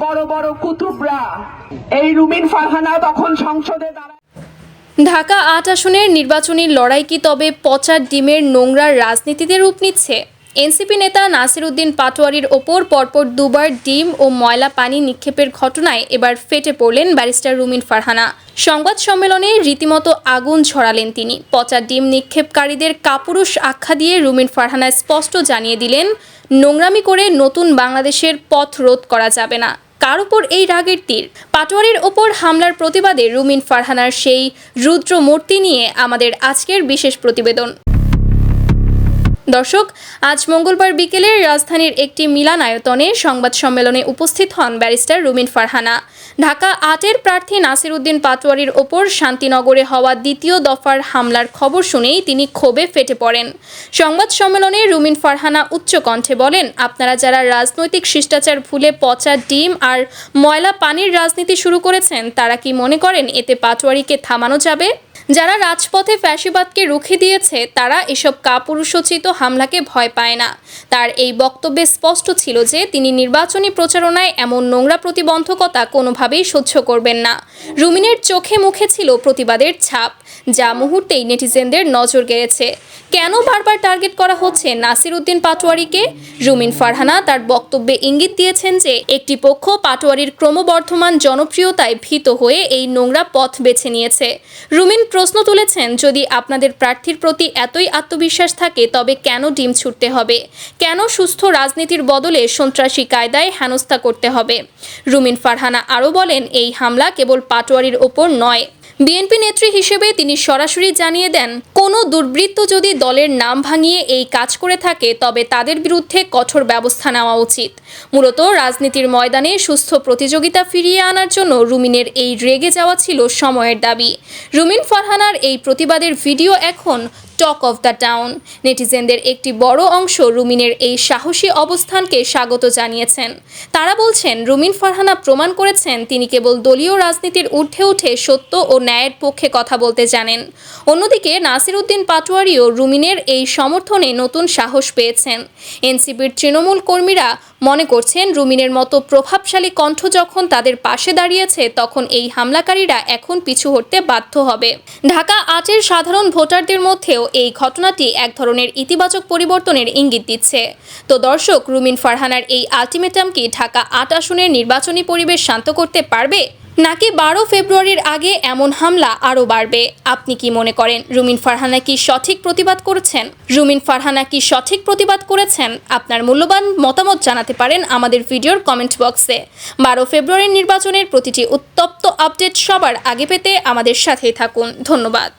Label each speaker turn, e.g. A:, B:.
A: বড় বড় কুতুবরা এই রুমিন ফারহানা তখন সংসদে দাঁড়ায়।
B: ঢাকা ৮ আসনের নির্বাচনী লড়াই কি তবে পচা ডিমের নোংরা রাজনীতিতে রূপ নিচ্ছে? এনসিপি নেতা নাসির উদ্দিন পাটোয়ারির ওপর পরপর দুবার ডিম ও ময়লা পানি নিক্ষেপের ঘটনায় এবার ফেটে পড়লেন ব্যারিস্টার রুমিন ফারহানা। সংবাদ সম্মেলনে রীতিমতো আগুন ছড়ালেন তিনি। পচা ডিম নিক্ষেপকারীদের কাপুরুষ আখ্যা দিয়ে রুমিন ফারহানা স্পষ্ট জানিয়ে দিলেন, নোংরামি করে নতুন বাংলাদেশের পথ রোধ করা যাবে না। কার উপর এই রাগের তীর? পাটোয়ারির ওপর হামলার প্রতিবাদে রুমিন ফারহানার সেই রুদ্র মূর্তি নিয়ে আমাদের আজকের বিশেষ প্রতিবেদন। দর্শক, আজ মঙ্গলবার বিকেলে রাজধানীর একটি মিলনায়তনে সংবাদ সম্মেলনে উপস্থিত হন ব্যারিস্টার রুমিন ফারহানা। ঢাকা ৮-এর প্রার্থী নাসির উদ্দিন পাটোয়ারির ওপর শান্তিনগরে হওয়া দ্বিতীয় দফার হামলার খবর শুনেই তিনি ক্ষোভে ফেটে পড়েন। সংবাদ সম্মেলনে রুমিন ফারহানা উচ্চ কণ্ঠে বলেন, আপনারা যারা রাজনৈতিক শিষ্টাচার ভুলে পচা ডিম আর ময়লা পানির রাজনীতি শুরু করেছেন, তারা কি মনে করেন এতে পাটোয়ারিকে থামানো যাবে? যারা রাজপথে ফ্যাসিবাদকে রুখে দিয়েছে তারা এসব কাপুরুষোচিত হামলাকে ভয় পায় না। তার এই বক্তব্যে স্পষ্ট ছিল যে তিনি নির্বাচনী প্রচারণায় এমন নোংরা প্রতিবন্ধকতা কোনোভাবেই সহ্য করবেন না। রুমিনের চোখে মুখে ছিল প্রতিবাদের ছাপ, যা মুহূর্তেই নেটিজেনদের নজর কেড়েছে। কেন বারবার টার্গেট করা হচ্ছে নাসির উদ্দিন পাটোয়ারিকে? রুমিন ফারহানা তার বক্তব্যে ইঙ্গিত দিয়েছেন যে একটি পক্ষ পাটোয়ারির ক্রমবর্ধমান জনপ্রিয়তায় ভীত হয়ে এই নোংরা পথ বেছে নিয়েছে। রুমিন প্রশ্ন তুলেছেন, যদি আপনাদের প্রার্থীর প্রতি এতই আত্মবিশ্বাস থাকে তবে কেন ডিম ছুটতে হবে? কেন সুস্থ রাজনীতির বদলে সন্ত্রাসী কায়দায় হেনস্থা করতে হবে? রুমিন ফারহানা আরও বলেন, এই হামলা কেবল পাটোয়ারির ওপর নয়। বিএনপি নেত্রী হিসেবে তিনি সরাসরি জানিয়ে দেন, কোনো দুর্বৃত্ত যদি দলের নাম ভাঙিয়ে এই কাজ করে থাকে তবে তাদের বিরুদ্ধে কঠোর ব্যবস্থা নেওয়া উচিত। মূলত রাজনীতির ময়দানে সুস্থ প্রতিযোগিতা ফিরিয়ে আনার জন্য রুমিনের এই রেগে যাওয়া ছিল সময়ের দাবি। রুমিন ফারহানার এই প্রতিবাদের ভিডিও এখন টক অফ দ্য টাউন। নেটিজেনদের একটি বড় অংশ রুমিনের এই সাহসী অবস্থানকে স্বাগত জানিয়েছেন। তারা বলছেন, রুমিন ফারহানা প্রমাণ করেছেন তিনি কেবল দলীয় রাজনীতির ঊর্ধ্বে উঠে সত্য ও ন্যায়ের পক্ষে কথা বলতে জানেন। অন্যদিকে নাসির উদ্দিন পাটোয়ারিও রুমিনের এই সমর্থনে নতুন সাহস পেয়েছেন। এনসিপির তৃণমূল কর্মীরা মনে করছেন, রুমিনের মতো প্রভাবশালী কণ্ঠ যখন তাদের পাশে দাঁড়িয়েছে তখন এই হামলাকারীরা এখন পিছু হটতে বাধ্য হবে। ঢাকা ৮-এর সাধারণ ভোটারদের মধ্যেও এই ঘটনাটি এক ধরনের ইতিবাচক পরিবর্তনের ইঙ্গিত দিচ্ছে। তো দর্শক, রুমিন ফারহানার এই আলটিমেটাম কি ঢাকা ৮ আসনের নির্বাচনী পরিবেশ শান্ত করতে পারবে, নাকি 12 ফেব্রুয়ারির আগে এমন হামলা আরও বাড়বে? আপনি কি মনে করেন রুমিন ফারহানা কি সঠিক প্রতিবাদ করেছেন? আপনার মূল্যবান মতামত জানাতে পারেন আমাদের ভিডিওর কমেন্ট বক্সে। 12 ফেব্রুয়ারির নির্বাচনের প্রতিটি উত্তপ্ত আপডেট সবার আগে পেতে আমাদের সাথেই থাকুন। ধন্যবাদ।